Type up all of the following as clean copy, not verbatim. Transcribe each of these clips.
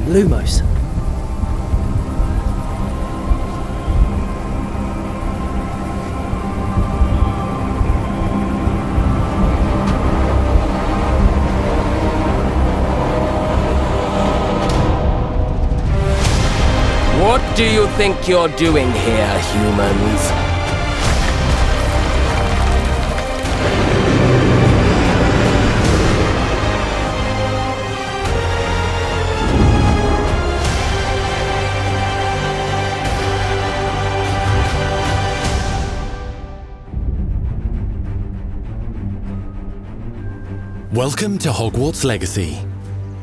Lumos. What do you think you're doing here, humans? Welcome to Hogwarts Legacy.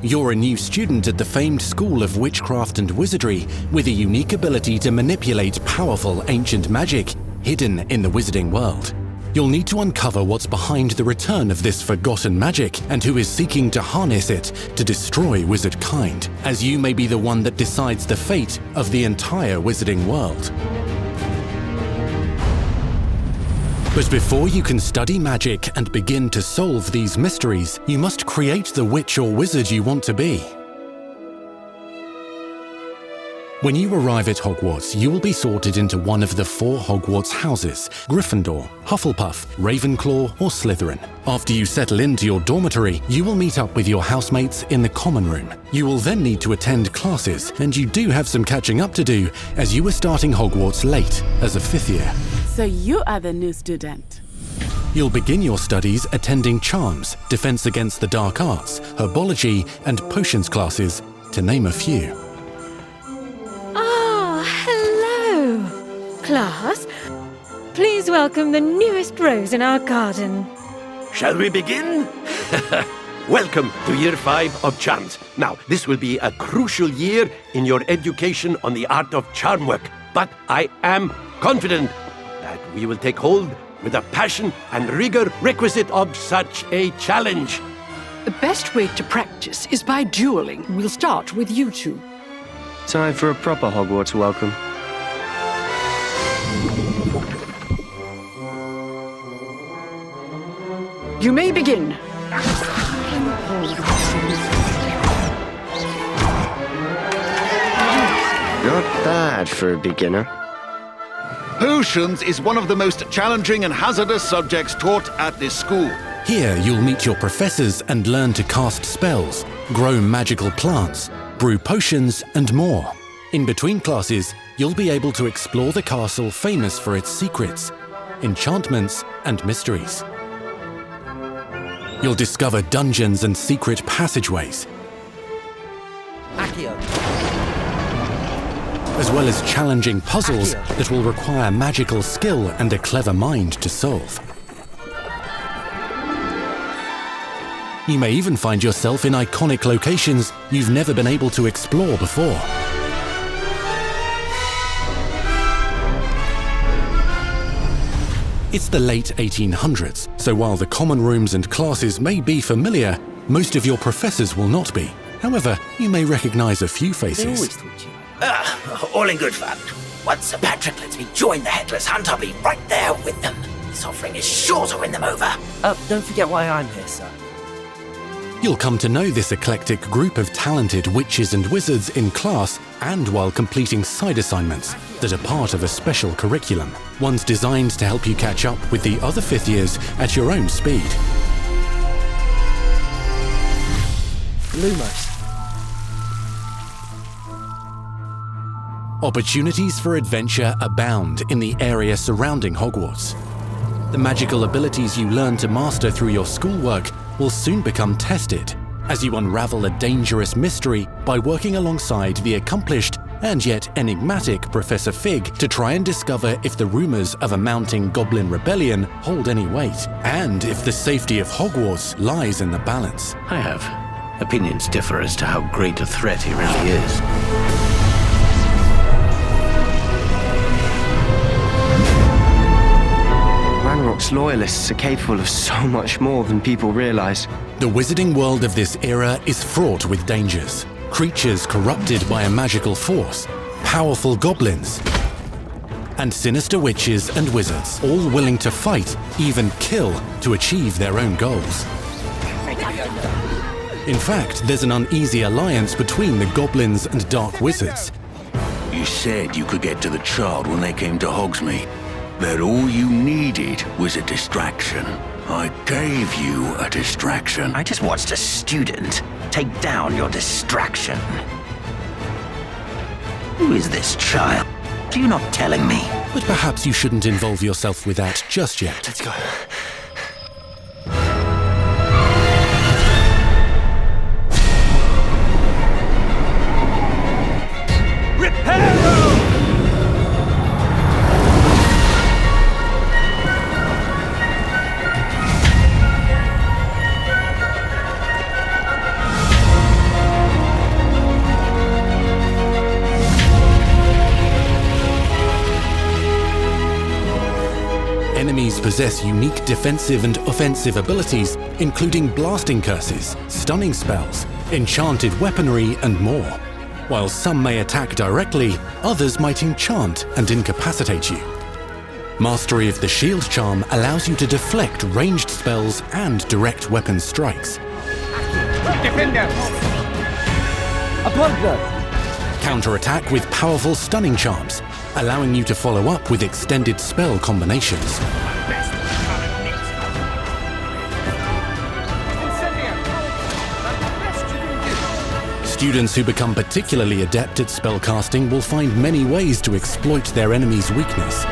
You're a new student at the famed School of Witchcraft and Wizardry with a unique ability to manipulate powerful ancient magic hidden in the wizarding world. You'll need to uncover what's behind the return of this forgotten magic and who is seeking to harness it to destroy wizard kind, as you may be the one that decides the fate of the entire wizarding world. But before you can study magic and begin to solve these mysteries, you must create the witch or wizard you want to be. When you arrive at Hogwarts, you will be sorted into one of the 4 Hogwarts houses: Gryffindor, Hufflepuff, Ravenclaw, or Slytherin. After you settle into your dormitory, you will meet up with your housemates in the common room. You will then need to attend classes, and you do have some catching up to do, as you are starting Hogwarts late as a 5th year. So you are the new student. You'll begin your studies attending Charms, Defense Against the Dark Arts, Herbology, and Potions classes, to name a few. Ah, hello, class. Please welcome the newest rose in our garden. Shall we begin? Welcome to Year 5 of Charms. Now, this will be a crucial year in your education on the art of charm work, but I am confident that we will take hold with the passion and rigor requisite of such a challenge. The best way to practice is by dueling. We'll start with you two. Time for a proper Hogwarts welcome. You may begin. Not bad for a beginner. Potions is one of the most challenging and hazardous subjects taught at this school. Here you'll meet your professors and learn to cast spells, grow magical plants, brew potions, and more. In between classes, you'll be able to explore the castle famous for its secrets, enchantments, and mysteries. You'll discover dungeons and secret passageways, as well as challenging puzzles that will require magical skill and a clever mind to solve. You may even find yourself in iconic locations you've never been able to explore before. It's the late 1800s, so while the common rooms and classes may be familiar, most of your professors will not be. However, you may recognize a few faces. All in good fun. Once Sir Patrick lets me join the Headless Hunt, I'll be right there with them. This offering is sure to win them over. Don't forget why I'm here, sir. You'll come to know this eclectic group of talented witches and wizards in class and while completing side assignments that are part of a special curriculum, ones designed to help you catch up with the other 5th years at your own speed. Lumos. Opportunities for adventure abound in the area surrounding Hogwarts. The magical abilities you learn to master through your schoolwork will soon become tested as you unravel a dangerous mystery by working alongside the accomplished and yet enigmatic Professor Fig to try and discover if the rumors of a mounting goblin rebellion hold any weight, and if the safety of Hogwarts lies in the balance. I have. Opinions differ as to how great a threat he really is. Hogwarts loyalists are capable of so much more than people realize. The wizarding world of this era is fraught with dangers. Creatures corrupted by a magical force, powerful goblins, and sinister witches and wizards, all willing to fight, even kill, to achieve their own goals. In fact, there's an uneasy alliance between the goblins and dark wizards. You said you could get to the child when they came to Hogsmeade. That all you needed was a distraction. I gave you a distraction. I just watched a student take down your distraction. Who is this child? You're not telling me. But perhaps you shouldn't involve yourself with that just yet. Let's go. Enemies possess unique defensive and offensive abilities, including blasting curses, stunning spells, enchanted weaponry, and more. While some may attack directly, others might enchant and incapacitate you. Mastery of the shield charm allows you to deflect ranged spells and direct weapon strikes. Defender! Apollo! Counterattack with powerful stunning charms, allowing you to follow up with extended spell combinations. Students who become particularly adept at spellcasting will find many ways to exploit their enemy's weakness.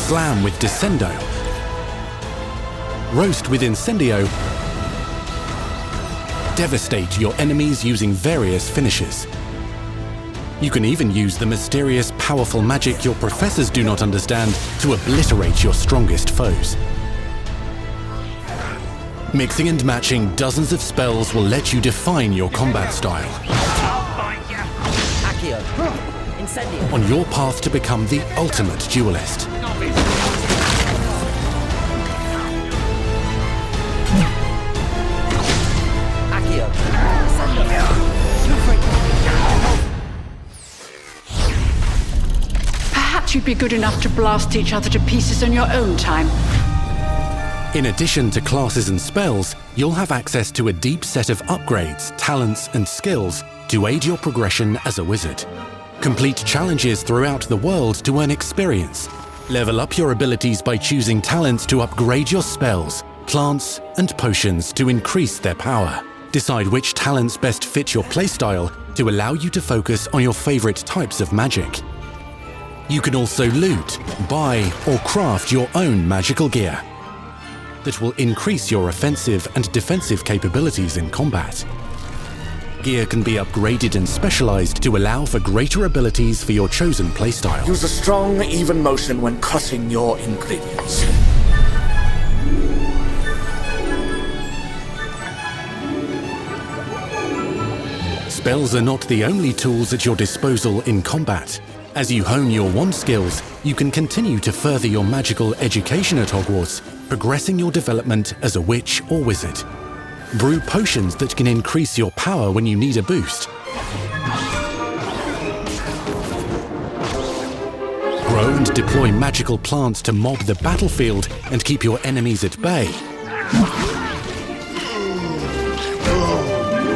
Slam with Descendo, Roast with Incendio, devastate your enemies using various finishes. You can even use the mysterious, powerful magic your professors do not understand to obliterate your strongest foes. Mixing and matching dozens of spells will let you define your combat style. On your path to become the ultimate duelist. Perhaps you'd be good enough to blast each other to pieces on your own time. In addition to classes and spells, you'll have access to a deep set of upgrades, talents, and skills to aid your progression as a wizard. Complete challenges throughout the world to earn experience. Level up your abilities by choosing talents to upgrade your spells, plants, and potions to increase their power. Decide which talents best fit your playstyle to allow you to focus on your favorite types of magic. You can also loot, buy, or craft your own magical gear that will increase your offensive and defensive capabilities in combat. Gear can be upgraded and specialized to allow for greater abilities for your chosen playstyle. Use a strong, even motion when cutting your ingredients. Spells are not the only tools at your disposal in combat. As you hone your wand skills, you can continue to further your magical education at Hogwarts, progressing your development as a witch or wizard. Brew potions that can increase your power when you need a boost. Grow and deploy magical plants to mob the battlefield and keep your enemies at bay.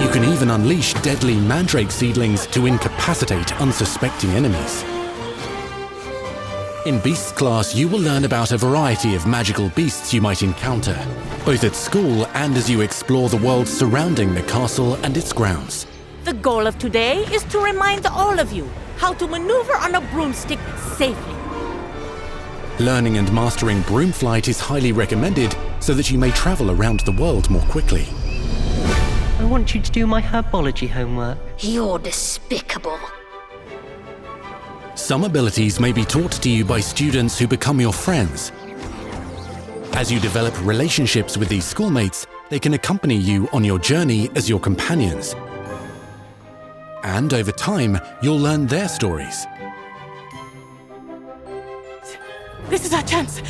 You can even unleash deadly mandrake seedlings to incapacitate unsuspecting enemies. In Beasts class, you will learn about a variety of magical beasts you might encounter, both at school and as you explore the world surrounding the castle and its grounds. The goal of today is to remind all of you how to maneuver on a broomstick safely. Learning and mastering broom flight is highly recommended so that you may travel around the world more quickly. I want you to do my herbology homework. You're despicable. Some abilities may be taught to you by students who become your friends. As you develop relationships with these schoolmates, they can accompany you on your journey as your companions. And over time, you'll learn their stories. This is our chance.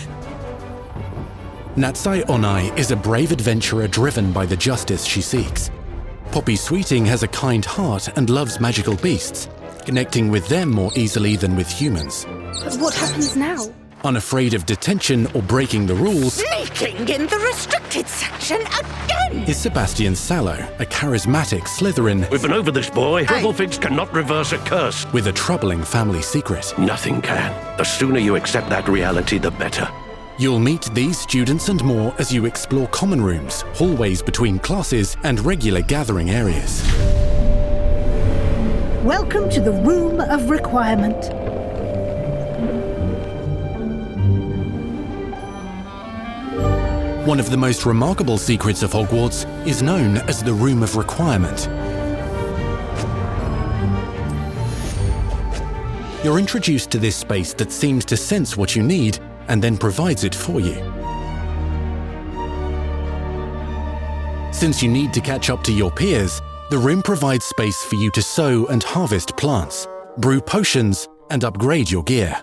Natsai Onai is a brave adventurer driven by the justice she seeks. Poppy Sweeting has a kind heart and loves magical beasts, connecting with them more easily than with humans. But what happens now? Unafraid of detention or breaking the rules, Sneaking in the restricted section again! is Sebastian Sallow, a charismatic Slytherin. We've been over this, boy. Triple cannot reverse a curse. With a troubling family secret. Nothing can. The sooner you accept that reality, the better. You'll meet these students and more as you explore common rooms, hallways between classes, and regular gathering areas. Welcome to the Room of Requirement. One of the most remarkable secrets of Hogwarts is known as the Room of Requirement. You're introduced to this space that seems to sense what you need and then provides it for you. Since you need to catch up to your peers, the room provides space for you to sow and harvest plants, brew potions, and upgrade your gear.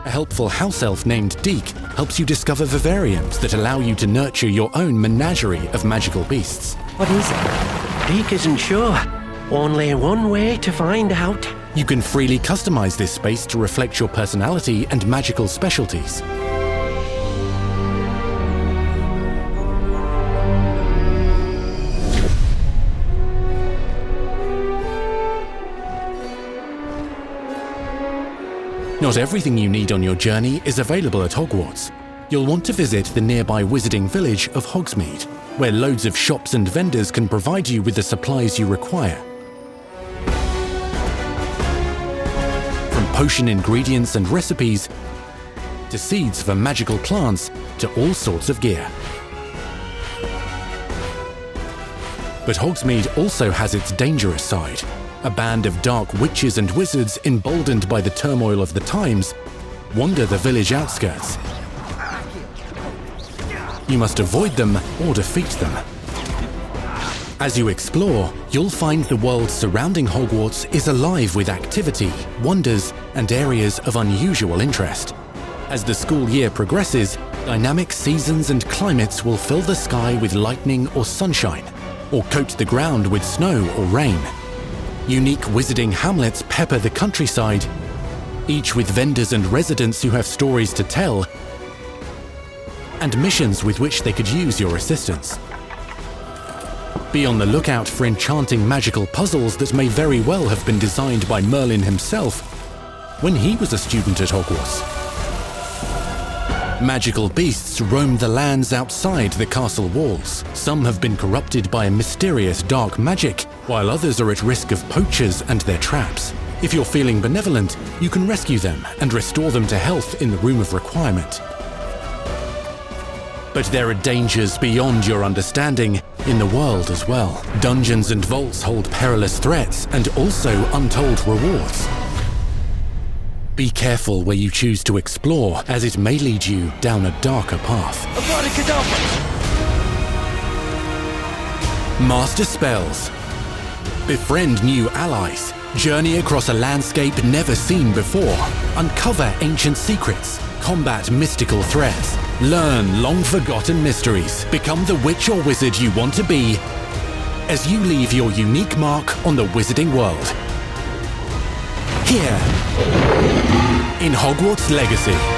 A helpful house elf named Deke helps you discover vivariums that allow you to nurture your own menagerie of magical beasts. What is it? Deke isn't sure. Only one way to find out. You can freely customize this space to reflect your personality and magical specialties. Not everything you need on your journey is available at Hogwarts. You'll want to visit the nearby wizarding village of Hogsmeade, where loads of shops and vendors can provide you with the supplies you require. From potion ingredients and recipes, to seeds for magical plants, to all sorts of gear. But Hogsmeade also has its dangerous side. A band of dark witches and wizards, emboldened by the turmoil of the times, wander the village outskirts. You must avoid them or defeat them. As you explore, you'll find the world surrounding Hogwarts is alive with activity, wonders, and areas of unusual interest. As the school year progresses, dynamic seasons and climates will fill the sky with lightning or sunshine, or coat the ground with snow or rain. Unique wizarding hamlets pepper the countryside, each with vendors and residents who have stories to tell, and missions with which they could use your assistance. Be on the lookout for enchanting magical puzzles that may very well have been designed by Merlin himself when he was a student at Hogwarts. Magical beasts roam the lands outside the castle walls. Some have been corrupted by a mysterious dark magic, while others are at risk of poachers and their traps. If you're feeling benevolent, you can rescue them and restore them to health in the Room of Requirement. But there are dangers beyond your understanding in the world as well. Dungeons and vaults hold perilous threats and also untold rewards. Be careful where you choose to explore, as it may lead you down a darker path. Master spells. Befriend new allies. Journey across a landscape never seen before. Uncover ancient secrets. Combat mystical threats. Learn long-forgotten mysteries. Become the witch or wizard you want to be as you leave your unique mark on the wizarding world. Here, in Hogwarts Legacy.